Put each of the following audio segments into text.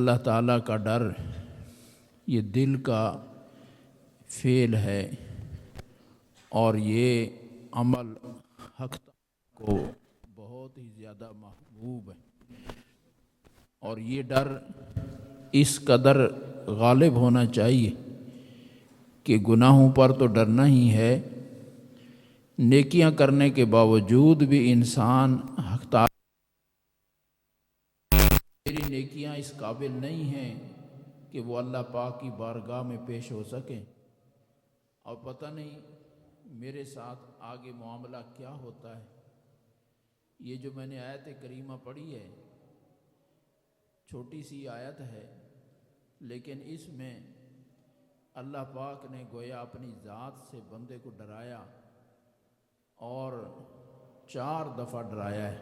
اللہ تعالیٰ کا ڈر یہ دل کا فعل ہے اور یہ عمل حق کو بہت ہی زیادہ محبوب ہے، اور یہ ڈر اس قدر غالب ہونا چاہیے کہ گناہوں پر تو ڈرنا ہی ہے، نیکیاں کرنے کے باوجود بھی انسان حق تعالیٰ میری نیکیاں اس قابل نہیں ہیں کہ وہ اللہ پاک کی بارگاہ میں پیش ہو سکیں، اور پتہ نہیں میرے ساتھ آگے معاملہ کیا ہوتا ہے۔ یہ جو میں نے آیت کریمہ پڑھی ہے، چھوٹی سی آیت ہے، لیکن اس میں اللہ پاک نے گویا اپنی ذات سے بندے کو ڈرایا، اور 4 دفعہ ڈرایا ہے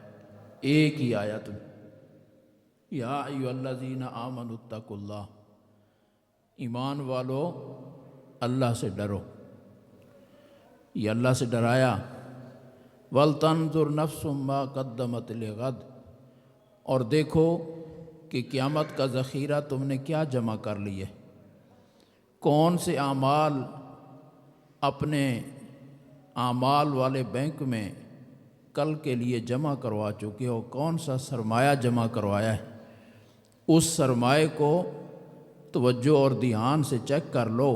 ایک ہی آیت میں۔ یا ایھا الذین آمنوا اتقوا اللہ، ایمان والو اللہ سے ڈرو، یہ اللہ سے ڈرایا۔ وَلْتَنْظُرْ نَفْسٌ مَا قَدَّمَتْ لِغَدٍ، اور دیکھو کہ قیامت کا ذخیرہ تم نے کیا جمع کر لی ہے، کون سے اعمال اپنے اعمال والے بینک میں کل کے لیے جمع کروا چکے ہو، کون سا سرمایہ جمع کروایا ہے، اس سرمایہ کو توجہ اور دھیان سے چیک کر لو،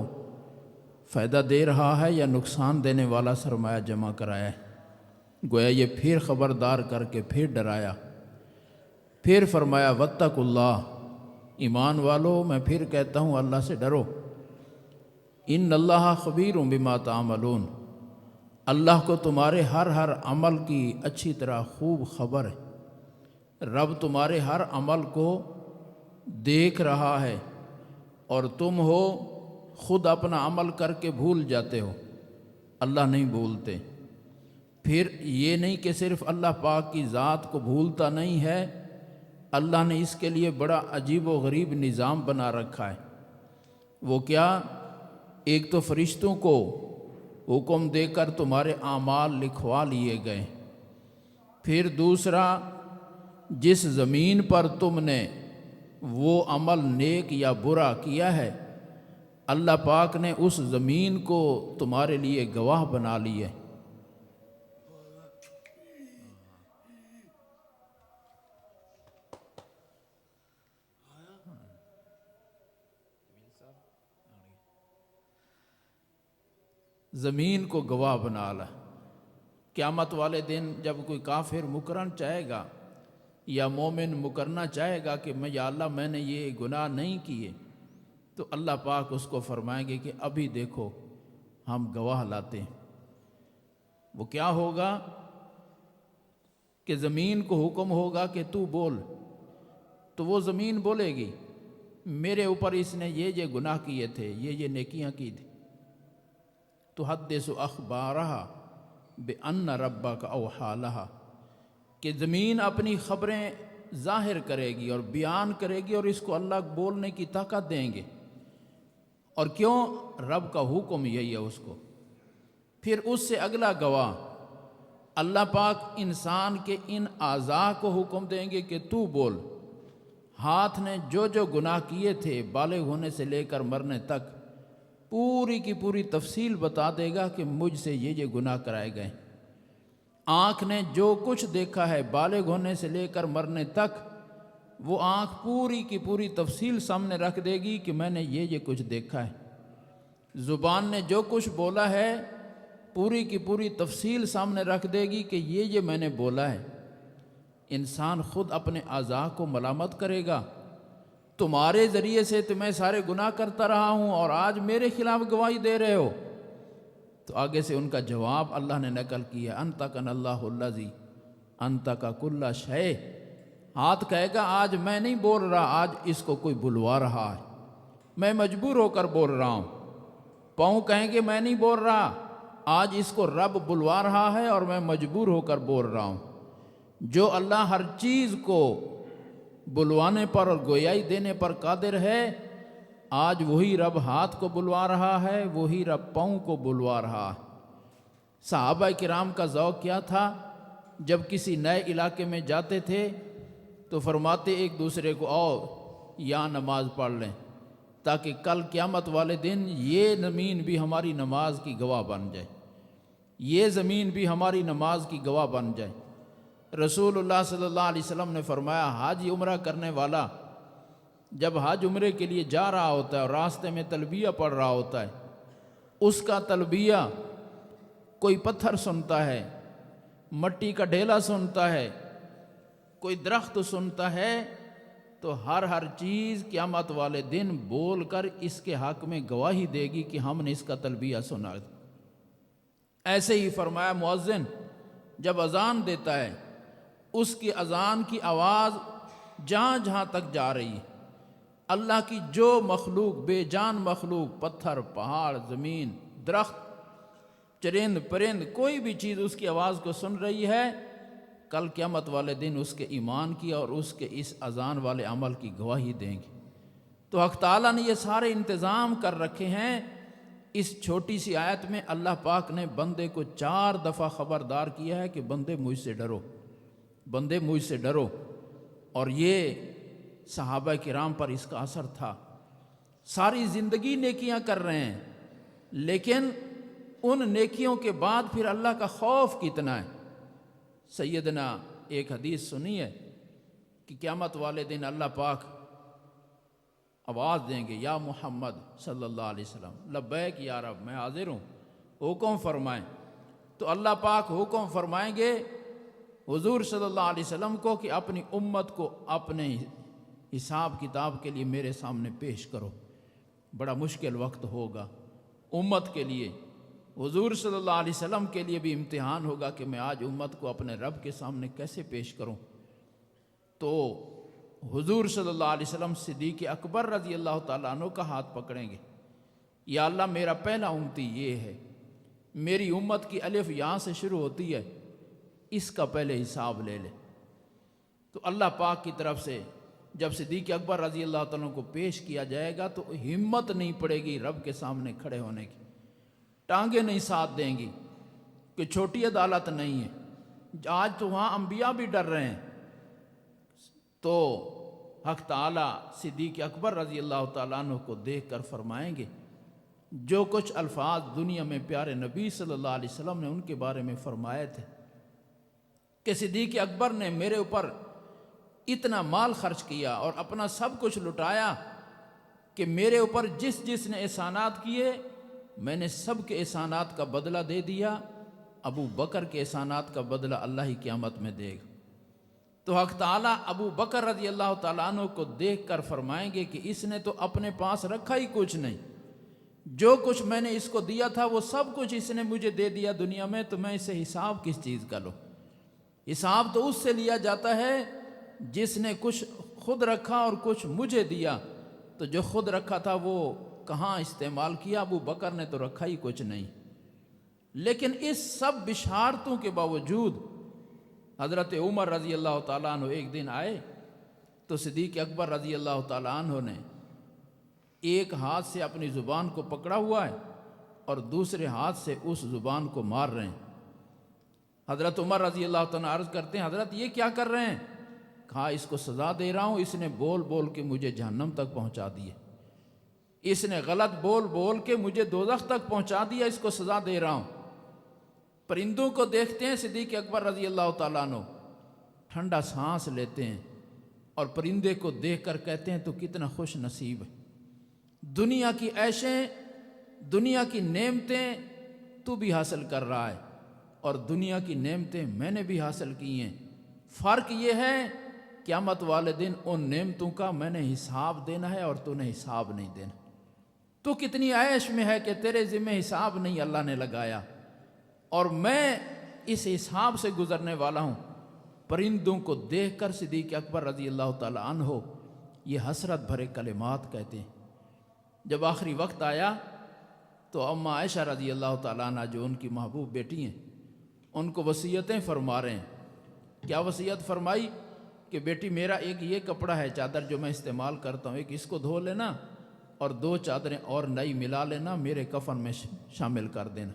فائدہ دے رہا ہے یا نقصان دینے والا سرمایہ جمع کرایا ہے۔ گویا یہ پھر خبردار کر کے پھر ڈرایا، پھر فرمایا واتقوا اللہ، ایمان والو میں پھر کہتا ہوں اللہ سے ڈرو۔ ان اللہ خبیر بما تعملون، اللہ کو تمہارے ہر عمل کی اچھی طرح خوب خبر ہے، رب تمہارے ہر عمل کو دیکھ رہا ہے، اور تم ہو خود اپنا عمل کر کے بھول جاتے ہو، اللہ نہیں بھولتے۔ پھر یہ نہیں کہ صرف اللہ پاک کی ذات کو بھولتا نہیں ہے، اللہ نے اس کے لیے بڑا عجیب و غریب نظام بنا رکھا ہے۔ وہ کیا؟ ایک تو فرشتوں کو حکم دے کر تمہارے اعمال لکھوا لیے گئے، پھر دوسرا جس زمین پر تم نے وہ عمل نیک یا برا کیا ہے، اللہ پاک نے اس زمین کو تمہارے لیے گواہ بنا لی ہے۔ زمین کو گواہ بنا لا۔ قیامت والے دن جب کوئی کافر مکرنا چاہے گا یا مومن مکرنا چاہے گا کہ یا اللہ میں نے یہ گناہ نہیں کیے، تو اللہ پاک اس کو فرمائیں گے کہ ابھی دیکھو ہم گواہ لاتے ہیں۔ وہ کیا ہوگا کہ زمین کو حکم ہوگا کہ تو بول، تو وہ زمین بولے گی میرے اوپر اس نے یہ گناہ کیے تھے، یہ نیکیاں کی تھی۔ تحدث اخبارہا بان ربک اوحی لہا، کہ زمین اپنی خبریں ظاہر کرے گی اور بیان کرے گی، اور اس کو اللہ بولنے کی طاقت دیں گے۔ اور کیوں؟ رب کا حکم یہی ہے اس کو۔ پھر اس سے اگلا گواہ اللہ پاک انسان کے ان اعضاء کو حکم دیں گے کہ تو بول۔ ہاتھ نے جو گناہ کیے تھے بالغ ہونے سے لے کر مرنے تک، پوری کی پوری تفصیل بتا دے گا کہ مجھ سے یہ گناہ کرائے گئے۔ آنکھ نے جو کچھ دیکھا ہے بالغ ہونے سے لے کر مرنے تک، وہ آنکھ پوری کی پوری تفصیل سامنے رکھ دے گی کہ میں نے یہ کچھ دیکھا ہے۔ زبان نے جو کچھ بولا ہے پوری کی پوری تفصیل سامنے رکھ دے گی کہ یہ میں نے بولا ہے۔ انسان خود اپنے اعضاء کو ملامت کرے گا، تمہارے ذریعے سے تو میں سارے گناہ کرتا رہا ہوں اور آج میرے خلاف گواہی دے رہے ہو۔ تو آگے سے ان کا جواب اللہ نے نقل کیا، انطقنا اللہ الذی انطق کل شیء۔ ہاتھ کہے گا آج میں نہیں بول رہا، آج اس کو کوئی بلوا رہا ہے، میں مجبور ہو کر بول رہا ہوں۔ پاؤں کہیں گے میں نہیں بول رہا، آج اس کو رب بلوا رہا ہے اور میں مجبور ہو کر بول رہا ہوں۔ جو اللہ ہر چیز کو بلوانے پر اور گویائی دینے پر قادر ہے، آج وہی رب ہاتھ کو بلوا رہا ہے، وہی رب پاؤں کو بلوا رہا ہے۔ صحابہ کرام کا ذوق کیا تھا؟ جب کسی نئے علاقے میں جاتے تھے تو فرماتے ایک دوسرے کو، آؤ یا نماز پڑھ لیں، تاکہ کل قیامت والے دن یہ زمین بھی ہماری نماز کی گواہ بن جائے، یہ زمین بھی ہماری نماز کی گواہ بن جائے۔ رسول اللہ صلی اللہ علیہ وسلم نے فرمایا، حج عمرہ کرنے والا جب حج عمرے کے لیے جا رہا ہوتا ہے اور راستے میں تلبیہ پڑھ رہا ہوتا ہے، اس کا تلبیہ کوئی پتھر سنتا ہے، مٹی کا ڈھیلا سنتا ہے، کوئی درخت سنتا ہے، تو ہر چیز قیامت والے دن بول کر اس کے حق میں گواہی دے گی کہ ہم نے اس کا تلبیہ سنا۔ ایسے ہی فرمایا مؤذن جب اذان دیتا ہے، اس کی اذان کی آواز جہاں جہاں تک جا رہی ہے، اللہ کی جو مخلوق، بے جان مخلوق، پتھر، پہاڑ، زمین، درخت، چرند پرند، کوئی بھی چیز اس کی آواز کو سن رہی ہے، کل قیامت والے دن اس کے ایمان کی اور اس کے اس اذان والے عمل کی گواہی دیں گے۔ تو حق تعالیٰ نے یہ سارے انتظام کر رکھے ہیں۔ اس چھوٹی سی آیت میں اللہ پاک نے بندے کو 4 دفعہ خبردار کیا ہے کہ بندے مجھ سے ڈرو، بندے مجھ سے ڈرو، اور یہ صحابہ کرام پر اس کا اثر تھا۔ ساری زندگی نیکیاں کر رہے ہیں، لیکن ان نیکیوں کے بعد پھر اللہ کا خوف کتنا ہے۔ سیدنا ایک حدیث سنی ہے کہ قیامت والے دن اللہ پاک آواز دیں گے، یا محمد صلی اللہ علیہ وسلم، لبیک یا رب، میں حاضر ہوں، حکم فرمائیں۔ تو اللہ پاک حکم فرمائیں گے حضور صلی اللہ علیہ وسلم کو کہ اپنی امت کو اپنے حساب کتاب کے لیے میرے سامنے پیش کرو۔ بڑا مشکل وقت ہوگا امت کے لیے، حضور صلی اللہ علیہ وسلم کے لیے بھی امتحان ہوگا کہ میں آج امت کو اپنے رب کے سامنے کیسے پیش کروں۔ تو حضور صلی اللہ علیہ وسلم صدیق اکبر رضی اللہ تعالیٰ عنہ کا ہاتھ پکڑیں گے، یا اللہ میرا پہلا امتی یہ ہے، میری امت کی الف یہاں سے شروع ہوتی ہے، اس کا پہلے حساب لے لے۔ تو اللہ پاک کی طرف سے جب صدیق اکبر رضی اللہ تعالیٰ کو پیش کیا جائے گا تو ہمت نہیں پڑے گی رب کے سامنے کھڑے ہونے کی، ٹانگیں نہیں ساتھ دیں گی کہ چھوٹی عدالت نہیں ہے۔ آج تو وہاں انبیاء بھی ڈر رہے ہیں۔ تو حق تعالیٰ صدیق اکبر رضی اللہ تعالیٰ عنہ کو دیکھ کر فرمائیں گے جو کچھ الفاظ دنیا میں پیارے نبی صلی اللہ علیہ وسلم نے ان کے بارے میں فرمائے تھے کہ صدیق اکبر نے میرے اوپر اتنا مال خرچ کیا اور اپنا سب کچھ لٹایا کہ میرے اوپر جس جس نے احسانات کیے میں نے سب کے احسانات کا بدلہ دے دیا، ابو بکر کے احسانات کا بدلہ اللہ ہی قیامت میں دے گا۔ تو حق تعالیٰ ابو بکر رضی اللہ تعالیٰ عنہ کو دیکھ کر فرمائیں گے کہ اس نے تو اپنے پاس رکھا ہی کچھ نہیں، جو کچھ میں نے اس کو دیا تھا وہ سب کچھ اس نے مجھے دے دیا دنیا میں، تو میں اسے حساب کس چیز کا لوں؟ حساب تو اس سے لیا جاتا ہے جس نے کچھ خود رکھا اور کچھ مجھے دیا، تو جو خود رکھا تھا وہ کہاں استعمال کیا؟ ابو بکر نے تو رکھا ہی کچھ نہیں۔ لیکن اس سب بشارتوں کے باوجود حضرت عمر رضی اللہ تعالیٰ عنہ ایک دن آئے تو صدیق اکبر رضی اللہ تعالیٰ عنہ نے ایک ہاتھ سے اپنی زبان کو پکڑا ہوا ہے اور دوسرے ہاتھ سے اس زبان کو مار رہے ہیں۔ حضرت عمر رضی اللہ تعالیٰ عنہ عرض کرتے ہیں، حضرت یہ کیا کر رہے ہیں؟ کہا اس کو سزا دے رہا ہوں، اس نے بول بول کے مجھے جہنم تک پہنچا دیے، اس نے غلط بول بول کے مجھے دوزخ تک پہنچا دیا، اس کو سزا دے رہا ہوں۔ پرندوں کو دیکھتے ہیں صدیق اکبر رضی اللہ تعالیٰ عنہ، ٹھنڈا سانس لیتے ہیں اور پرندے کو دیکھ کر کہتے ہیں تو کتنا خوش نصیب ہے، دنیا کی عیشیں، دنیا کی نعمتیں تو بھی حاصل کر رہا ہے اور دنیا کی نعمتیں میں نے بھی حاصل کی ہیں، فرق یہ ہے قیامت والے دن ان نعمتوں کا میں نے حساب دینا ہے اور تو نے حساب نہیں دینا۔ تو کتنی عیش میں ہے کہ تیرے ذمہ حساب نہیں اللہ نے لگایا اور میں اس حساب سے گزرنے والا ہوں۔ پرندوں کو دیکھ کر صدیق اکبر رضی اللہ تعالیٰ عنہ یہ حسرت بھرے کلمات کہتے ہیں۔ جب آخری وقت آیا تو اماں عائشہ رضی اللہ تعالیٰ عنہ جو ان کی محبوب بیٹی ہیں ان کو وصیتیں فرما رہے ہیں۔ کیا وصیت فرمائی کہ بیٹی میرا ایک یہ کپڑا ہے چادر جو میں استعمال کرتا ہوں، ایک اس کو دھو لینا اور 2 چادریں اور نئی ملا لینا، میرے کفن میں شامل کر دینا۔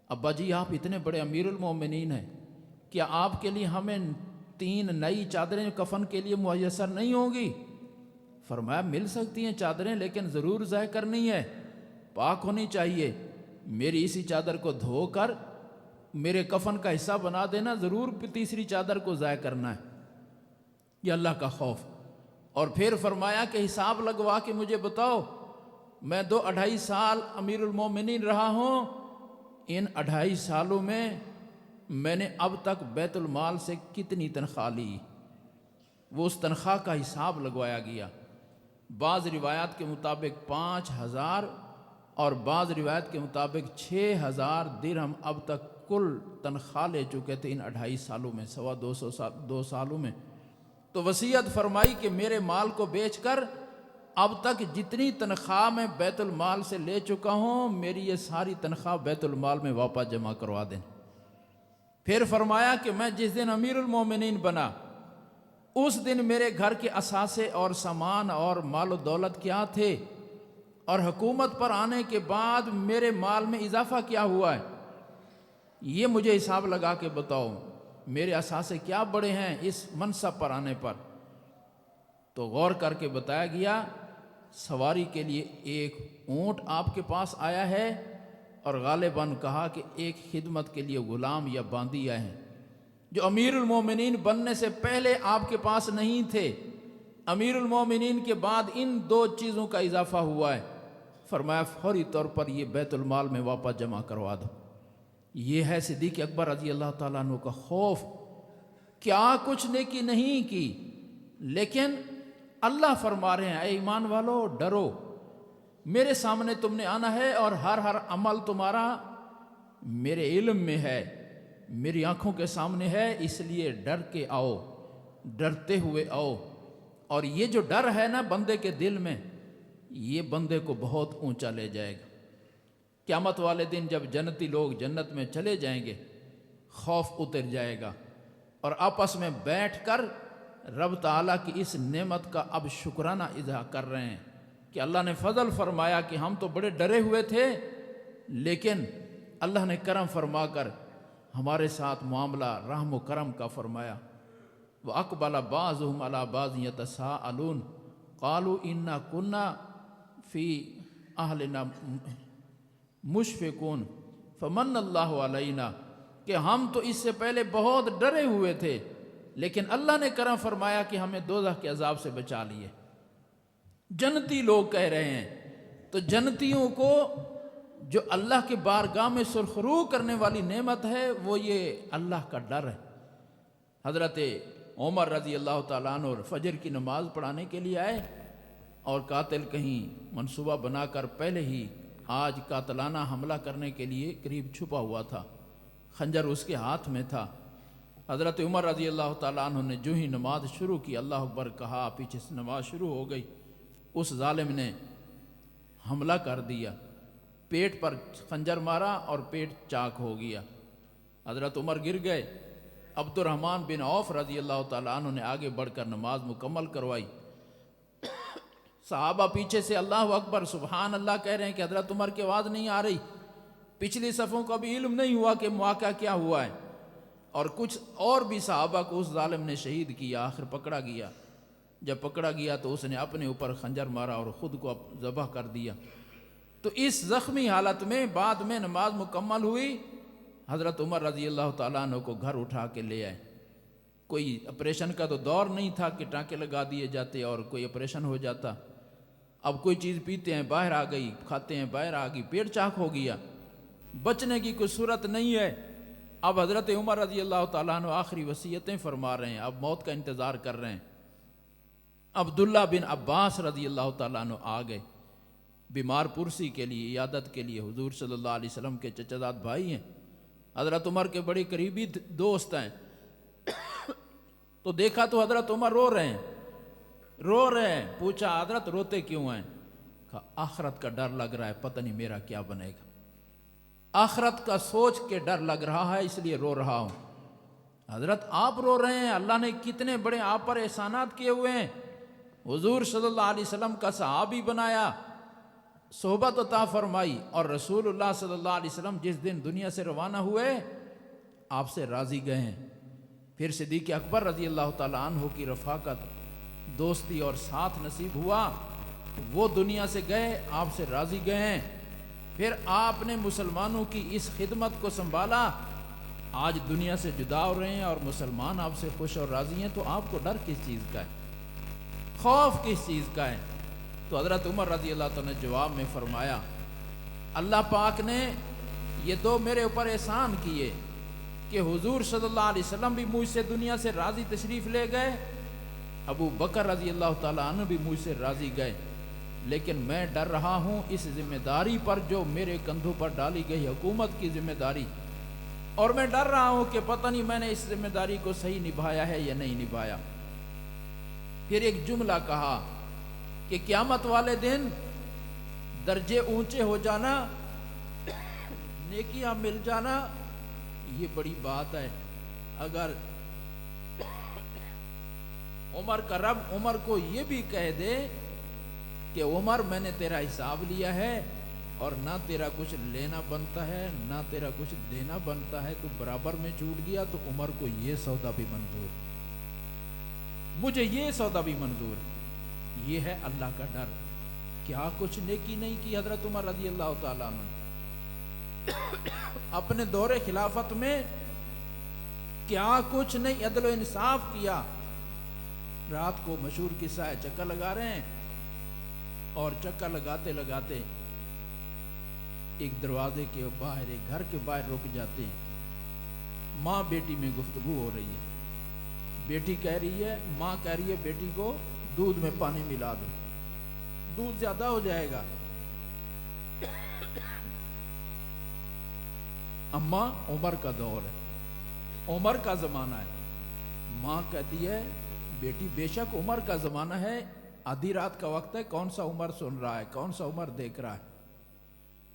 ابا جی آپ اتنے بڑے امیر المومنین ہیں، کیا آپ کے لیے ہمیں 3 نئی چادریں کفن کے لیے میسر نہیں ہوں گی؟ فرمایا مل سکتی ہیں چادریں لیکن ضرور ضائع کرنی ہے، پاک ہونی چاہیے، میری اسی چادر کو دھو کر میرے کفن کا حصہ بنا دینا، ضرور تیسری چادر کو ضائع کرنا ہے، یہ اللہ کا خوف۔ اور پھر فرمایا کہ حساب لگوا کے مجھے بتاؤ، میں 2-2.5 سال امیر المومنین رہا ہوں، ان 2.5 سالوں میں نے اب تک بیت المال سے کتنی تنخواہ لی؟ وہ اس تنخواہ کا حساب لگوایا گیا۔ بعض روایات کے مطابق 5,000 اور بعض روایت کے مطابق 6,000 درہم اب تک کل تنخواہ لے چکے تھے ان 2.5 سالوں میں، 2 سالوں میں۔ تو وصیت فرمائی کہ میرے مال کو بیچ کر اب تک جتنی تنخواہ میں بیت المال سے لے چکا ہوں، میری یہ ساری تنخواہ بیت المال میں واپس جمع کروا دیں۔ پھر فرمایا کہ میں جس دن امیر المومنین بنا، اس دن میرے گھر کے اثاثے اور سامان اور مال و دولت کیا تھے، اور حکومت پر آنے کے بعد میرے مال میں اضافہ کیا ہوا ہے، یہ مجھے حساب لگا کے بتاؤ، میرے اثاثے کیا بڑے ہیں اس منصب پر آنے پر۔ تو غور کر کے بتایا گیا، سواری کے لیے ایک اونٹ آپ کے پاس آیا ہے، اور غالباً کہا کہ ایک خدمت کے لیے غلام یا باندی آئے ہیں، جو امیر المومنین بننے سے پہلے آپ کے پاس نہیں تھے، امیر المومنین کے بعد ان 2 چیزوں کا اضافہ ہوا ہے۔ فرمایا فوری طور پر یہ بیت المال میں واپس جمع کروا دو۔ یہ ہے صدیق اکبر رضی اللہ تعالیٰ عنہ کا خوف۔ کیا کچھ نیکی نہیں کی، لیکن اللہ فرما رہے ہیں اے ایمان والو ڈرو، میرے سامنے تم نے آنا ہے، اور ہر عمل تمہارا میرے علم میں ہے، میری آنکھوں کے سامنے ہے، اس لیے ڈر کے آؤ، ڈرتے ہوئے آؤ۔ اور یہ جو ڈر ہے نا بندے کے دل میں، یہ بندے کو بہت اونچا لے جائے گا۔ قیامت والے دن جب جنتی لوگ جنت میں چلے جائیں گے، خوف اتر جائے گا، اور آپس میں بیٹھ کر رب تعالیٰ کی اس نعمت کا اب شکرانہ ادا کر رہے ہیں کہ اللہ نے فضل فرمایا کہ ہم تو بڑے ڈرے ہوئے تھے، لیکن اللہ نے کرم فرما کر ہمارے ساتھ معاملہ رحم و کرم کا فرمایا۔ وَأَقْبَلَ بَعْضُهُمْ عَلَى بَعْضٍ يَتَسَاءَلُونَ قَالُوا إِنَّا كُنَّا فِي أَهْلِنَا مشفقون فمن اللہ علینا، کہ ہم تو اس سے پہلے بہت ڈرے ہوئے تھے، لیکن اللہ نے کرم فرمایا کہ ہمیں دوزخ کے عذاب سے بچا لیے۔ جنتی لوگ کہہ رہے ہیں، تو جنتیوں کو جو اللہ کے بارگاہ میں سرخرو کرنے والی نعمت ہے وہ یہ اللہ کا ڈر ہے۔ حضرت عمر رضی اللہ تعالیٰ عنہ فجر کی نماز پڑھانے کے لیے آئے، اور قاتل کہیں منصوبہ بنا کر پہلے ہی آج قاتلانہ حملہ کرنے کے لیے قریب چھپا ہوا تھا، خنجر اس کے ہاتھ میں تھا۔ حضرت عمر رضی اللہ تعالیٰ عنہ نے جو ہی نماز شروع کی، اللہ اکبر کہا، پیچھے سے نماز شروع ہو گئی، اس ظالم نے حملہ کر دیا، پیٹ پر خنجر مارا اور پیٹ چاک ہو گیا۔ حضرت عمر گر گئے، عبد الرحمن بن عوف رضی اللہ تعالیٰ عنہ نے آگے بڑھ کر نماز مکمل کروائی۔ صحابہ پیچھے سے اللہ اکبر سبحان اللہ کہہ رہے ہیں کہ حضرت عمر کی آواز نہیں آ رہی، پچھلی صفوں کو بھی علم نہیں ہوا کہ واقعہ کیا ہوا ہے، اور کچھ اور بھی صحابہ کو اس ظالم نے شہید کیا، آخر پکڑا گیا۔ جب پکڑا گیا تو اس نے اپنے اوپر خنجر مارا اور خود کو ذبح کر دیا۔ تو اس زخمی حالت میں بعد میں نماز مکمل ہوئی، حضرت عمر رضی اللہ تعالیٰ عنہ کو گھر اٹھا کے لے آئے۔ کوئی آپریشن کا تو دور نہیں تھا کہ ٹانکے لگا دیے جاتے اور کوئی آپریشن ہو جاتا۔ اب کوئی چیز پیتے ہیں باہر آ گئی، کھاتے ہیں باہر آ گئی، پیٹ چاک ہو گیا، بچنے کی کوئی صورت نہیں ہے۔ اب حضرت عمر رضی اللہ تعالیٰ عنہ آخری وصیتیں فرما رہے ہیں، اب موت کا انتظار کر رہے ہیں۔ عبداللہ بن عباس رضی اللہ تعالیٰ عنہ آ گئے، بیمار پرسی کے لیے، عیادت کے لیے، حضور صلی اللہ علیہ وسلم کے چچا زاد بھائی ہیں، حضرت عمر کے بڑے قریبی دوست ہیں۔ تو دیکھا تو حضرت عمر رو رہے ہیں، پوچھا حضرت روتے کیوں ہیں؟ کہا آخرت کا ڈر لگ رہا ہے، پتہ نہیں میرا کیا بنے گا، آخرت کا سوچ کے ڈر لگ رہا ہے، اس لیے رو رہا ہوں۔ حضرت آپ رو رہے ہیں، اللہ نے کتنے بڑے آپ پر احسانات کیے ہوئے ہیں، حضور صلی اللہ علیہ وسلم کا صحابی بنایا، صحبت عطا فرمائی، اور رسول اللہ صلی اللہ علیہ وسلم جس دن دنیا سے روانہ ہوئے آپ سے راضی گئے ہیں۔ پھر صدیق اکبر رضی اللہ تعالیٰ عنہ کی رفاقت، دوستی اور ساتھ نصیب ہوا، وہ دنیا سے گئے، آپ سے راضی گئے ہیں۔ پھر آپ نے مسلمانوں کی اس خدمت کو سنبھالا، آج دنیا سے جدا ہو رہے ہیں اور مسلمان آپ سے خوش اور راضی ہیں، تو آپ کو ڈر کس چیز کا ہے، خوف کس چیز کا ہے؟ تو حضرت عمر رضی اللہ تعالیٰ نے جواب میں فرمایا، اللہ پاک نے یہ دو میرے اوپر احسان کیے کہ حضور صلی اللہ علیہ وسلم بھی مجھ سے دنیا سے راضی تشریف لے گئے، ابو بکر رضی اللہ تعالیٰ عنہ بھی مجھ سے راضی گئے، لیکن میں ڈر رہا ہوں اس ذمہ داری پر جو میرے کندھوں پر ڈالی گئی حکومت کی ذمہ داری، اور میں ڈر رہا ہوں کہ پتہ نہیں میں نے اس ذمہ داری کو صحیح نبھایا ہے یا نہیں نبھایا۔ پھر ایک جملہ کہا کہ قیامت والے دن درجے اونچے ہو جانا، نیکیاں مل جانا، یہ بڑی بات ہے۔ اگر عمر کا رب عمر کو یہ بھی کہہ دے کہ عمر میں نے تیرا حساب لیا ہے اور نہ تیرا کچھ لینا بنتا ہے نہ تیرا کچھ دینا بنتا ہے، تو برابر میں چھوٹ گیا، تو عمر کو یہ سودا بھی منظور، مجھے یہ سودا بھی منظور۔ یہ ہے اللہ کا ڈر۔ کیا کچھ نیکی نہیں کی حضرت عمر رضی اللہ تعالیٰ عنہ اپنے دور خلافت میں؟ کیا کچھ نہیں عدل و انصاف کیا؟ رات کو مشہور قصہ ہے، چکر لگا رہے ہیں اور چکر لگاتے لگاتے ایک دروازے کے باہر، ایک گھر کے باہر رک جاتے ہیں، ماں بیٹی میں گفتگو ہو رہی ہے، بیٹی کہہ رہی ہے، ماں کہہ رہی ہے بیٹی کو دودھ میں پانی ملا دو، دودھ زیادہ ہو جائے گا۔ اماں عمر کا دور ہے، عمر کا زمانہ ہے، ماں کہتی ہے بیٹی بے شک عمر کا زمانہ ہے، آدھی رات کا وقت ہے، کون سا عمر سن رہا ہے، کون سا عمر دیکھ رہا ہے؟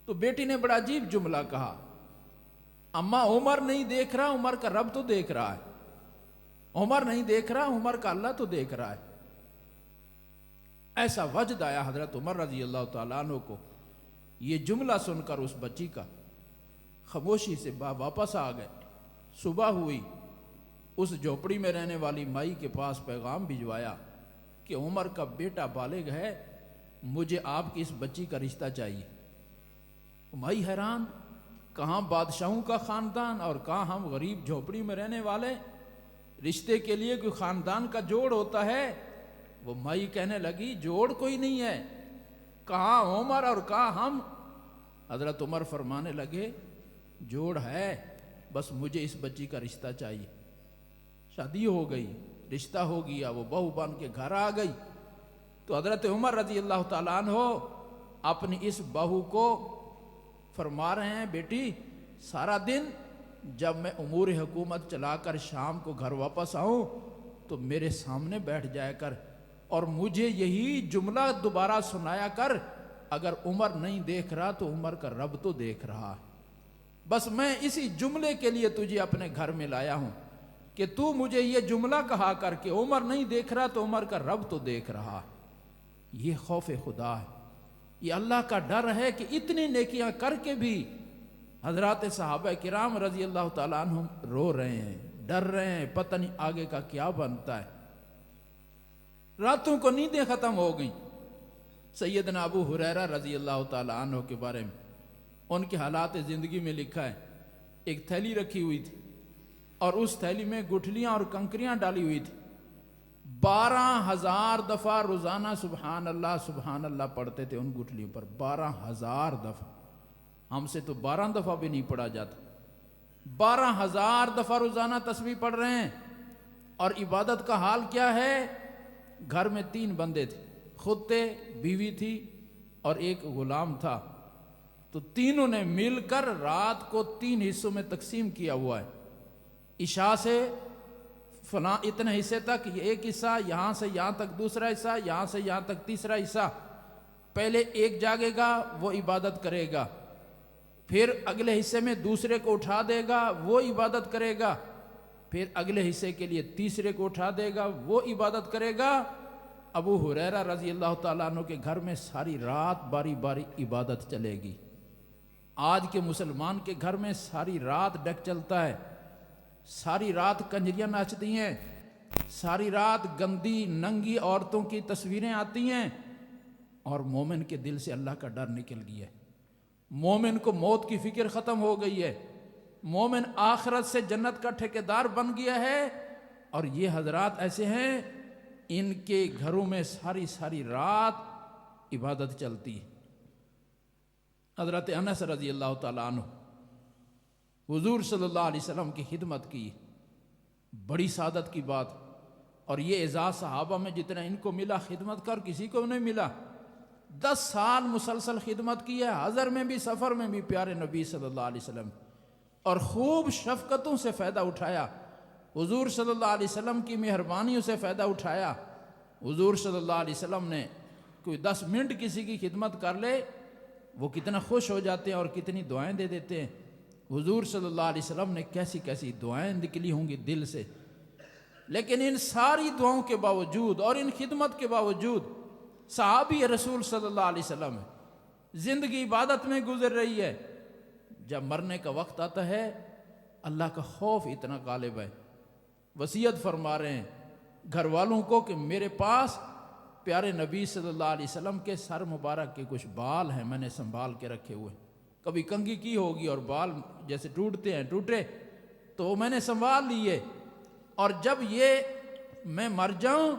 تو بیٹی نے بڑا عجیب جملہ کہا، اماں عمر نہیں دیکھ رہا، عمر کا رب تو دیکھ رہا ہے، عمر نہیں دیکھ رہا، عمر کا اللہ تو دیکھ رہا ہے۔ ایسا وجد آیا حضرت عمر رضی اللہ تعالیٰ عنہ کو، یہ جملہ سن کر اس بچی کا خاموشی سے واپس آ گئے۔ صبح ہوئی، اس جھوپڑی میں رہنے والی مائی کے پاس پیغام بھجوایا کہ عمر کا بیٹا بالغ ہے، مجھے آپ کی اس بچی کا رشتہ چاہیے۔ مائی حیران، کہاں بادشاہوں کا خاندان اور کہاں ہم غریب جھوپڑی میں رہنے والے، رشتے کے لیے کوئی خاندان کا جوڑ ہوتا ہے؟ وہ مائی کہنے لگی جوڑ کوئی نہیں ہے، کہاں عمر اور کہاں ہم؟ حضرت عمر فرمانے لگے جوڑ ہے، بس مجھے اس بچی کا رشتہ چاہیے۔ شادی ہو گئی، رشتہ ہو گیا، وہ بہو بن کے گھر آ گئی۔ تو حضرت عمر رضی اللہ تعالیٰ عنہ اپنی اس بہو کو فرما رہے ہیں، بیٹی سارا دن جب میں امور حکومت چلا کر شام کو گھر واپس آؤں تو میرے سامنے بیٹھ جایا کر اور مجھے یہی جملہ دوبارہ سنایا کر، اگر عمر نہیں دیکھ رہا تو عمر کا رب تو دیکھ رہا ہے۔ بس میں اسی جملے کے لیے تجھے اپنے گھر میں لایا ہوں کہ تو مجھے یہ جملہ کہا کر کہ عمر نہیں دیکھ رہا تو عمر کا رب تو دیکھ رہا ہے۔ یہ خوف خدا ہے، یہ اللہ کا ڈر ہے کہ اتنی نیکیاں کر کے بھی حضرات صحابہ کرام رضی اللہ تعالیٰ عنہ رو رہے ہیں، ڈر رہے ہیں، پتہ نہیں آگے کا کیا بنتا ہے۔ راتوں کو نیندیں ختم ہو گئیں۔ سیدنا ابو ہریرہ رضی اللہ تعالیٰ عنہ کے بارے میں ان کے حالات زندگی میں لکھا ہے، ایک تھیلی رکھی ہوئی تھی اور اس تھیلی میں گٹھلیاں اور کنکریاں ڈالی ہوئی تھی۔ 12,000 دفعہ روزانہ سبحان اللہ پڑھتے تھے ان گٹھلیوں پر، 12,000 دفعہ۔ ہم سے تو 12 دفعہ بھی نہیں پڑھا جاتا، 12,000 دفعہ روزانہ تسبیح پڑھ رہے ہیں۔ اور عبادت کا حال کیا ہے؟ گھر میں 3 بندے تھے، خود تھے، بیوی تھی اور ایک غلام تھا، تو تینوں نے مل کر رات کو 3 حصوں میں تقسیم کیا ہوا ہے۔ عشاء سے فلاں اتنے حصے تک یہ ایک حصہ، یہاں سے یہاں تک دوسرا حصہ، یہاں سے یہاں تک تیسرا حصہ۔ پہلے ایک جاگے گا وہ عبادت کرے گا، پھر اگلے حصے میں دوسرے کو اٹھا دے گا وہ عبادت کرے گا، پھر اگلے حصے کے لیے تیسرے کو اٹھا دے گا وہ عبادت کرے گا۔ ابو ہریرہ رضی اللہ تعالیٰ عنہ کے گھر میں ساری رات باری باری عبادت چلے گی۔ آج کے مسلمان کے گھر میں ساری رات ڈیک چلتا ہے، ساری رات کنجریاں ناچتی ہیں، ساری رات گندی ننگی عورتوں کی تصویریں آتی ہیں، اور مومن کے دل سے اللہ کا ڈر نکل گیا ہے، مومن کو موت کی فکر ختم ہو گئی ہے، مومن آخرت سے جنت کا ٹھیکیدار بن گیا ہے۔ اور یہ حضرات ایسے ہیں، ان کے گھروں میں ساری ساری رات عبادت چلتی ہے۔ حضرت انس رضی اللہ تعالیٰ عنہ حضور صلی اللہ علیہ وسلم کی خدمت کی، بڑی سعادت کی بات، اور یہ اعزاز صحابہ میں جتنا ان کو ملا خدمت کر کسی کو نہیں ملا۔ 10 سال مسلسل خدمت کی ہے، حضر میں بھی سفر میں بھی پیارے نبی صلی اللہ علیہ وسلم، اور خوب شفقتوں سے فائدہ اٹھایا، حضور صلی اللہ علیہ وسلم کی مہربانیوں سے فائدہ اٹھایا۔ حضور صلی اللہ علیہ وسلم نے کوئی 10 منٹ کسی کی خدمت کر لے، وہ کتنا خوش ہو جاتے ہیں اور کتنی دعائیں دے دیتے ہیں۔ حضور صلی اللہ علیہ وسلم نے کیسی کیسی دعائیں نکلی ہوں گی دل سے، لیکن ان ساری دعاؤں کے باوجود اور ان خدمت کے باوجود صحابی رسول صلی اللہ علیہ وسلم زندگی عبادت میں گزر رہی ہے۔ جب مرنے کا وقت آتا ہے، اللہ کا خوف اتنا غالب ہے، وصیت فرما رہے ہیں گھر والوں کو کہ میرے پاس پیارے نبی صلی اللہ علیہ وسلم کے سر مبارک کے کچھ بال ہیں، میں نے سنبھال کے رکھے ہوئے، کبھی کنگھی کی ہوگی اور بال جیسے ٹوٹتے ہیں ٹوٹے تو میں نے سنبھال لیے، اور جب یہ میں مر جاؤں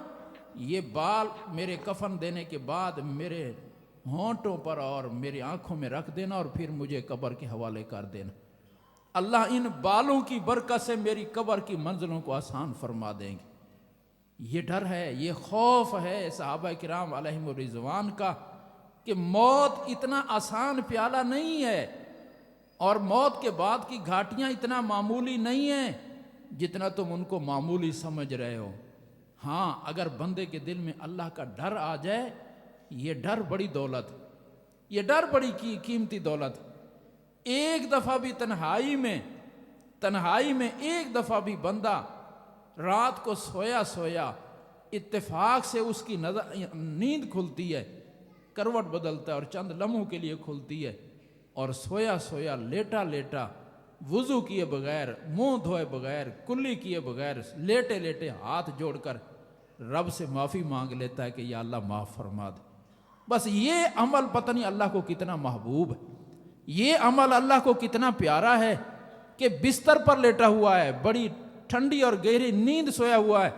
یہ بال میرے کفن دینے کے بعد میرے ہونٹوں پر اور میری آنکھوں میں رکھ دینا، اور پھر مجھے قبر کے حوالے کر دینا۔ اللہ ان بالوں کی برکت سے میری قبر کی منزلوں کو آسان فرما دیں گے۔ یہ ڈر ہے، یہ خوف ہے صحابہ کرام علیہم الرضوان کا کہ موت اتنا آسان پیالہ نہیں ہے، اور موت کے بعد کی گھاٹیاں اتنا معمولی نہیں ہیں جتنا تم ان کو معمولی سمجھ رہے ہو۔ ہاں، اگر بندے کے دل میں اللہ کا ڈر آ جائے، یہ ڈر بڑی دولت، یہ ڈر بڑی قیمتی دولت۔ ایک دفعہ بھی تنہائی میں ایک دفعہ بھی بندہ رات کو سویا اتفاق سے اس کی نیند کھلتی ہے، کروٹ بدلتا ہے اور چند لمحوں کے لیے کھلتی ہے، اور سویا لیٹا وضو کیے بغیر، منہ دھوئے بغیر، کلی کیے بغیر، لیٹے ہاتھ جوڑ کر رب سے معافی مانگ لیتا ہے کہ یا اللہ معاف فرما دے۔ بس یہ عمل پتہ نہیں اللہ کو کتنا محبوب ہے، یہ عمل اللہ کو کتنا پیارا ہے کہ بستر پر لیٹا ہوا ہے، بڑی ٹھنڈی اور گہری نیند سویا ہوا ہے،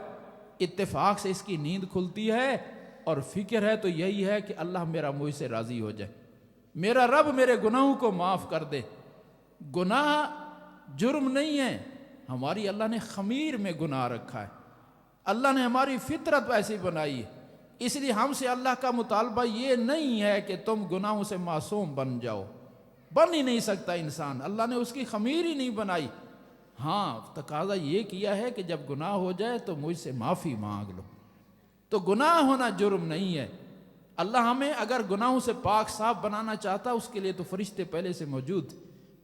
اتفاق سے اس کی نیند کھلتی ہے، اور فکر ہے تو یہی ہے کہ اللہ میرا مجھ سے راضی ہو جائے، میرا رب میرے گناہوں کو معاف کر دے۔ گناہ جرم نہیں ہے، ہماری اللہ نے خمیر میں گناہ رکھا ہے، اللہ نے ہماری فطرت ایسی بنائی ہے، اس لیے ہم سے اللہ کا مطالبہ یہ نہیں ہے کہ تم گناہوں سے معصوم بن جاؤ، بن ہی نہیں سکتا انسان، اللہ نے اس کی خمیر ہی نہیں بنائی۔ ہاں، تقاضا یہ کیا ہے کہ جب گناہ ہو جائے تو مجھ سے معافی مانگ لو، تو گناہ ہونا جرم نہیں ہے۔ اللہ ہمیں اگر گناہوں سے پاک صاف بنانا چاہتا، اس کے لیے تو فرشتے پہلے سے موجود تھے،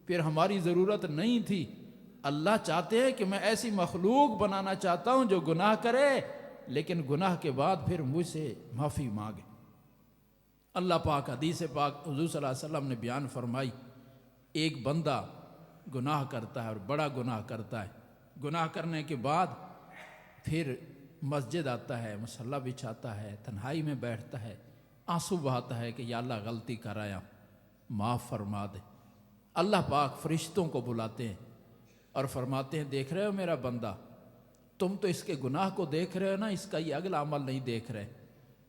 پھر ہماری ضرورت نہیں تھی۔ اللہ چاہتے ہیں کہ میں ایسی مخلوق بنانا چاہتا ہوں جو گناہ کرے لیکن گناہ کے بعد پھر مجھ سے معافی مانگے۔ اللہ پاک حدیث پاک حضور صلی اللہ علیہ وسلم نے بیان فرمائی، ایک بندہ گناہ کرتا ہے اور بڑا گناہ کرتا ہے، گناہ کرنے کے بعد پھر مسجد آتا ہے، مصلی بچھاتا ہے، تنہائی میں بیٹھتا ہے، آنسو بہاتا ہے کہ یا اللہ غلطی کر آیا، معاف فرما دے۔ اللہ پاک فرشتوں کو بلاتے ہیں اور فرماتے ہیں دیکھ رہے ہو میرا بندہ، تم تو اس کے گناہ کو دیکھ رہے ہو نا، اس کا یہ اگلا عمل نہیں دیکھ رہے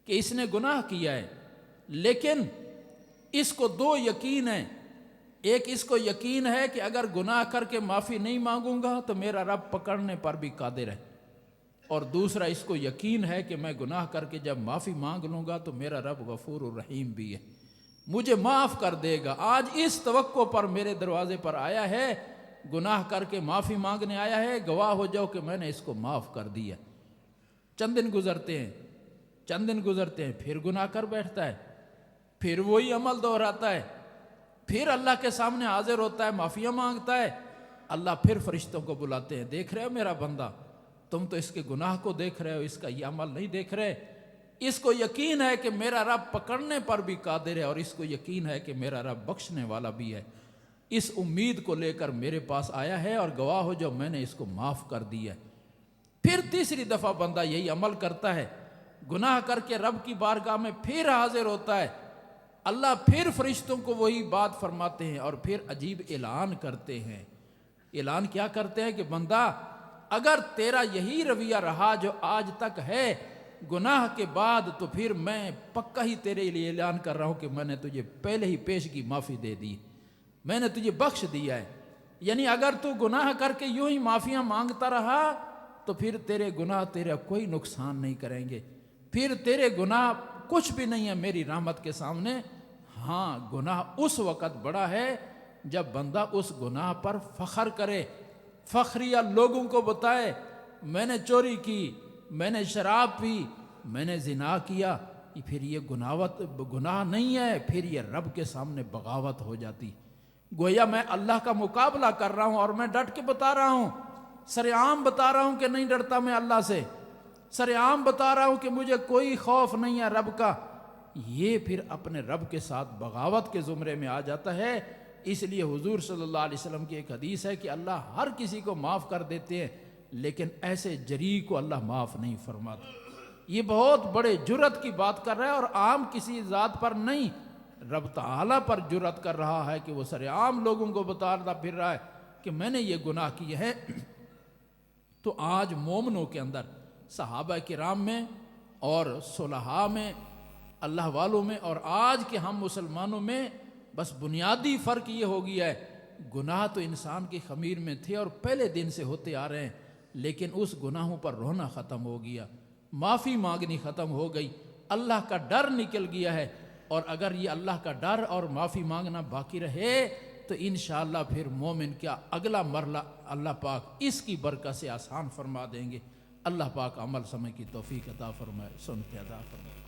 کہ اس نے گناہ کیا ہے، لیکن اس کو 2 یقین ہیں۔ ایک اس کو یقین ہے کہ اگر گناہ کر کے معافی نہیں مانگوں گا تو میرا رب پکڑنے پر بھی قادر ہے، اور دوسرا اس کو یقین ہے کہ میں گناہ کر کے جب معافی مانگ لوں گا تو میرا رب غفور الرحیم بھی ہے، مجھے معاف کر دے گا۔ آج اس توقع پر میرے دروازے پر آیا ہے، گناہ کر کے معافی مانگنے آیا ہے، گواہ ہو جاؤ کہ میں نے اس کو معاف کر دیا۔ چند دن گزرتے ہیں پھر گناہ کر بیٹھتا ہے، پھر وہی عمل دہراتا ہے، پھر اللہ کے سامنے حاضر ہوتا ہے، معافیاں مانگتا ہے۔ اللہ پھر فرشتوں کو بلاتے ہیں، دیکھ رہے ہو میرا بندہ، تم تو اس کے گناہ کو دیکھ رہے ہو، اس کا یہ عمل نہیں دیکھ رہے۔ اس کو یقین ہے کہ میرا رب پکڑنے پر بھی قادر ہے، اور اس کو یقین ہے کہ میرا رب بخشنے والا بھی ہے۔ اس امید کو لے کر میرے پاس آیا ہے، اور گواہ ہو جو میں نے اس کو معاف کر دیا ہے۔ پھر تیسری دفعہ بندہ یہی عمل کرتا ہے، گناہ کر کے رب کی بارگاہ میں پھر حاضر ہوتا ہے، اللہ پھر فرشتوں کو وہی بات فرماتے ہیں اور پھر عجیب اعلان کرتے ہیں۔ اعلان کیا کرتے ہیں کہ بندہ اگر تیرا یہی رویہ رہا جو آج تک ہے گناہ کے بعد، تو پھر میں پکا ہی تیرے لیے اعلان کر رہا ہوں کہ میں نے تجھے پہلے ہی پیشگی معافی دے دی، میں نے تجھے بخش دیا ہے۔ یعنی اگر تو گناہ کر کے یوں ہی معافیاں مانگتا رہا تو پھر تیرے گناہ تیرا کوئی نقصان نہیں کریں گے، پھر تیرے گناہ کچھ بھی نہیں ہے میری رحمت کے سامنے۔ ہاں، گناہ اس وقت بڑا ہے جب بندہ اس گناہ پر فخر کرے، فخریہ لوگوں کو بتائے میں نے چوری کی، میں نے شراب پی، میں نے زنا کیا، پھر یہ گناہ نہیں ہے، پھر یہ رب کے سامنے بغاوت ہو جاتی۔ گویا میں اللہ کا مقابلہ کر رہا ہوں اور میں ڈٹ کے بتا رہا ہوں، سر عام بتا رہا ہوں کہ نہیں ڈرتا میں اللہ سے، سر عام بتا رہا ہوں کہ مجھے کوئی خوف نہیں ہے رب کا، یہ پھر اپنے رب کے ساتھ بغاوت کے زمرے میں آ جاتا ہے۔ اس لیے حضور صلی اللہ علیہ وسلم کی ایک حدیث ہے کہ اللہ ہر کسی کو معاف کر دیتے ہیں لیکن ایسے جری کو اللہ معاف نہیں فرماتا۔ یہ بہت بڑے جرت کی بات کر رہا ہے اور عام کسی ذات پر نہیں، رب تعالیٰ پر جرت کر رہا ہے کہ وہ سر عام لوگوں کو بتاتا پھر رہا ہے کہ میں نے یہ گناہ کیے ہیں۔ تو آج مومنوں کے اندر، صحابہ کرام میں اور صلحاء میں، اللہ والوں میں اور آج کے ہم مسلمانوں میں بس بنیادی فرق یہ ہو گیا ہے، گناہ تو انسان کی خمیر میں تھے اور پہلے دن سے ہوتے آ رہے ہیں، لیکن اس گناہوں پر رونا ختم ہو گیا، معافی مانگنی ختم ہو گئی، اللہ کا ڈر نکل گیا ہے۔ اور اگر یہ اللہ کا ڈر اور معافی مانگنا باقی رہے تو انشاءاللہ پھر مومن کیا اگلا مرحلہ اللہ پاک اس کی برکت سے آسان فرما دیں گے۔ اللہ پاک عمل سمجھ کی توفیق عطا فرمائے، سنتے عطا فرمائے۔